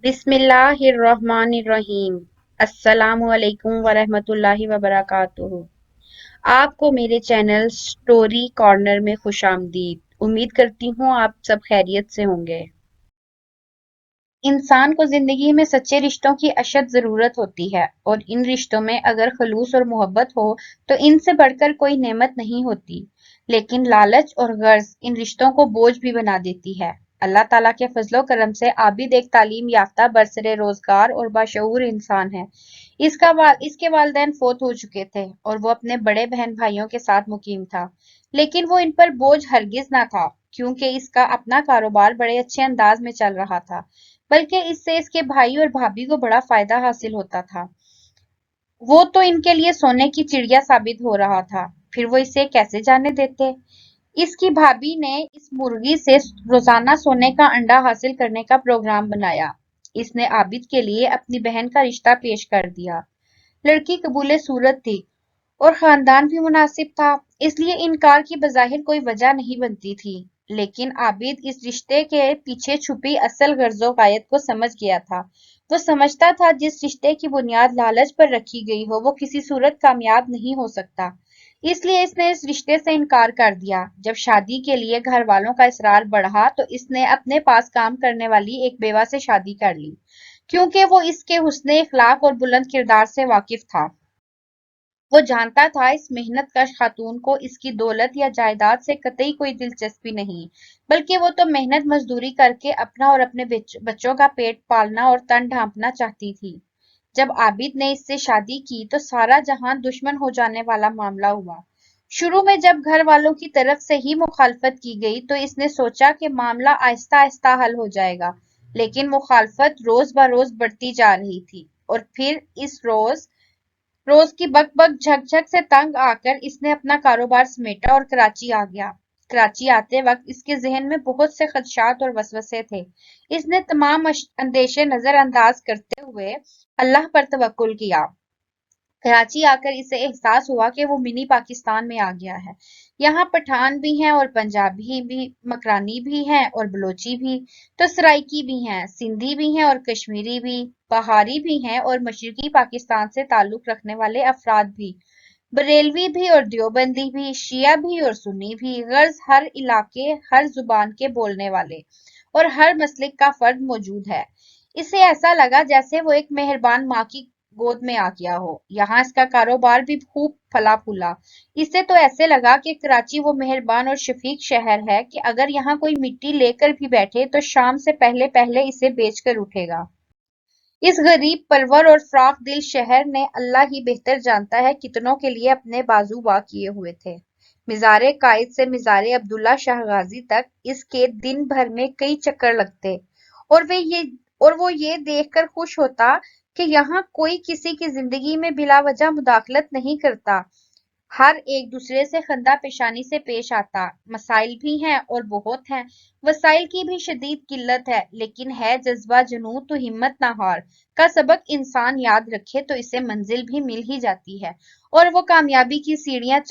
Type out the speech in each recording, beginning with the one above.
बिस्मिल्लाहिर्रहमानिर्रहीम। अस्सलामु अलैकुम वरहमतुल्लाहि वबरकातुहू। आपको मेरे चैनल स्टोरी कॉर्नर में खुशामदीद। उम्मीद करती हूँ आप सब खैरियत से होंगे। इंसान को जिंदगी में सच्चे रिश्तों की अशद जरूरत होती है और इन रिश्तों में अगर खलूस और मोहब्बत हो तो इनसे बढ़कर कोई नेमत नहीं होती। लेकिन लालच और गर्ज इन रिश्तों को बोझ भी बना देती है। अल्लाह ताला के फजलो करम से आबिद एक तालीम याफ्ता बरसरे रोजगार और बाशऊर इंसान है। इसके वालिदैन फोत हो चुके थे और वो अपने बड़े बहन भाइयों के साथ मुकीम था। लेकिन वो इन पर बोझ हरगिज ना था, क्योंकि इसका अपना कारोबार बड़े अच्छे अंदाज में चल रहा था, बल्कि इससे इसके भाई और भाभी को बड़ा फायदा हासिल होता था। वो तो इनके लिए सोने की चिड़िया साबित हो रहा था, फिर वो इसे कैसे जाने देते। इसकी भाभी ने इस मुर्गी से रोजाना सोने का अंडा हासिल करने का प्रोग्राम बनाया। इसने आबिद के लिए अपनी बहन का रिश्ता पेश कर दिया। लड़की कबूले सूरत थी और खानदान भी मुनासिब था, इसलिए इनकार की बज़ाहिर कोई वजह नहीं बनती थी। लेकिन आबिद इस रिश्ते के पीछे छुपी असल गर्जो गायत को समझ गया था। वो समझता था जिस रिश्ते की बुनियाद लालच पर रखी गई हो वो किसी सूरत कामयाब नहीं हो सकता। इसलिए इसने इस रिश्ते से इनकार कर दिया। जब शादी के लिए घर वालों का इसरार बढ़ा तो इसने अपने पास काम करने वाली एक बेवा से शादी कर ली, क्योंकि वो इसके हुस्ने इखलाक और बुलंद किरदार से वाकिफ था। वो जानता था इस मेहनतकश खातून को इसकी दौलत या जायदाद से कतई कोई दिलचस्पी नहीं, बल्कि वो तो मेहनत मजदूरी करके अपना और अपने बच्चों का पेट पालना और तन ढांपना चाहती थी। जब आबिद ने इससे शादी की तो सारा जहां दुश्मन हो जाने वाला मामला हुआ। शुरू में जब घर वालों की तरफ से ही मुखालफत की गई तो इसने सोचा कि मामला आहिस्ता आहिस्ता हल हो जाएगा, लेकिन मुखालफत रोज ब रोज बढ़ती जा रही थी और फिर इस रोज की बक-बक झक-झक से तंग आकर इसने अपना कारोबार समेटा और कराची आ गया। कराची आते वक्त इसके जहन में बहुत से खदशात और वसवसे थे। इसने तमाम अंदेशे नजरअंदाज करते हुए अल्लाह पर तवक्कुल किया। कराची आकर इसे एहसास हुआ कि वो मिनी पाकिस्तान में आ गया है। यहाँ पठान भी हैं और पंजाबी भी, मकरानी भी हैं और बलोची भी, तो सराइकी भी हैं, सिंधी भी हैं और कश्मीरी भी, पहाड़ी भी हैं और मशरकी पाकिस्तान से ताल्लुक रखने वाले अफराद भी, बरेलवी भी और देवबंदी भी, शिया भी और सुन्नी भी, गर्ज हर इलाके, हर जुबान के बोलने वाले और हर मसलिक का फर्द मौजूद है। इसे ऐसा लगा जैसे वो एक मेहरबान माँ की गोद में आ गया हो। यहाँ इसका कारोबार भी खूब फला फूला। इससे तो ऐसे लगा कि कराची वो मेहरबान और शफीक शहर है कि अगर यहाँ कोई मिट्टी लेकर भी बैठे तो शाम से पहले पहले इसे बेचकर उठेगा। इस गरीब परवर और फ्राख दिल शहर ने अल्लाह ही बेहतर जानता है कितनों के लिए अपने बाजू बा किए हुए थे। मिजारे कायद से मिजारे अब्दुल्ला शाह गाजी तक इसके दिन भर में कई चक्कर लगते और वे ये और वो ये देखकर खुश होता कि यहाँ कोई किसी की जिंदगी में बिला वजह मुदाखलत नहीं करता। हर एक दूसरे से खंदा पेशानी से पेश आता। मसाइल भी हैं और बहुत हैं। वसाइल की भी शदीद किल्लत है, लेकिन है जज्बा जुनून तो हिम्मत ना हार का सबक इंसान याद रखे तो इसे मंजिल भी मिल ही जाती है और वो कामयाबी की सीढ़ियां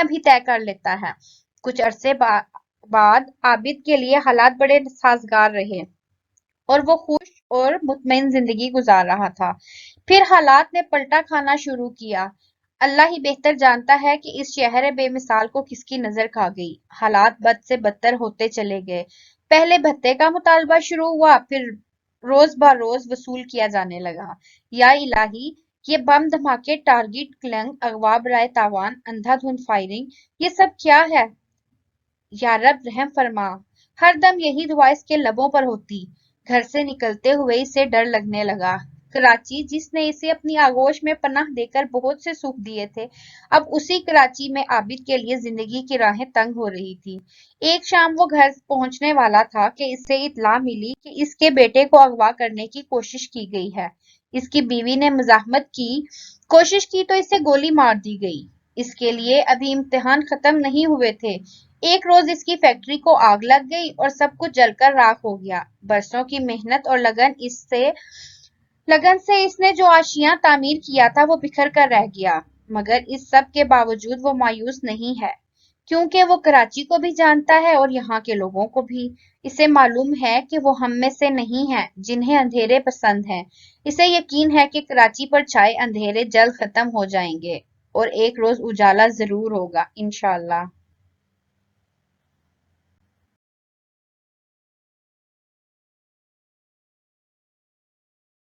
भी तय कर लेता है। कुछ अरसे बाद आबिद के लिए हालात बड़े साजगार रहे और वो खुश और मुतमईन जिंदगी गुजार रहा था। फिर हालात ने पलटा खाना शुरू किया। अल्लाह ही बेहतर जानता है कि इस शहर बेमिसाल को किसकी नजर खा गई। हालात बद से बदतर होते चले गए। पहले भत्ते का मुतालबा शुरू हुआ, फिर रोज ब रोज वसूल किया जाने लगा। या इलाही, ये बम धमाके, टारगेट क्लंग, अगवा बराए तावान, अंधाधुंध फायरिंग, ये सब क्या है? या रब रहम फरमा। हर दम यही दुआ इसके लबों पर होती। घर से निकलते हुए इसे डर लगने लगा। कराची जिसने इसे अपनी आगोश में पनाह देकर बहुत से सुख दिए थे, अब उसी कराची में आबिद के लिए जिंदगी की राहें तंग हो रही थी। एक शाम वो घर पहुंचने वाला था कि इससे इत्तला मिली कि इसके बेटे को अगवा करने की कोशिश की गई है। इसकी बीवी ने मुजाहमत की कोशिश की तो इसे गोली मार दी गई। इसके लिए अभी इम्तिहान खत्म नहीं हुए थे। एक रोज इसकी फैक्ट्री को आग लग गई और सब कुछ जलकर राख हो गया। बरसों की मेहनत और लगन से इसने जो आशियां तामीर किया था वो बिखर कर रह गया। मगर इस सब के बावजूद वो मायूस नहीं है। کیونکہ وہ کراچی کو بھی جانتا ہے اور یہاں کے لوگوں کو بھی۔ اسے معلوم ہے کہ وہ ہم میں سے نہیں ہیں جنہیں اندھیرے پسند ہیں۔ اسے یقین ہے کہ کراچی پر چھائے اندھیرے جلد ختم ہو جائیں گے اور ایک روز اجالا ضرور ہوگا، انشاءاللہ۔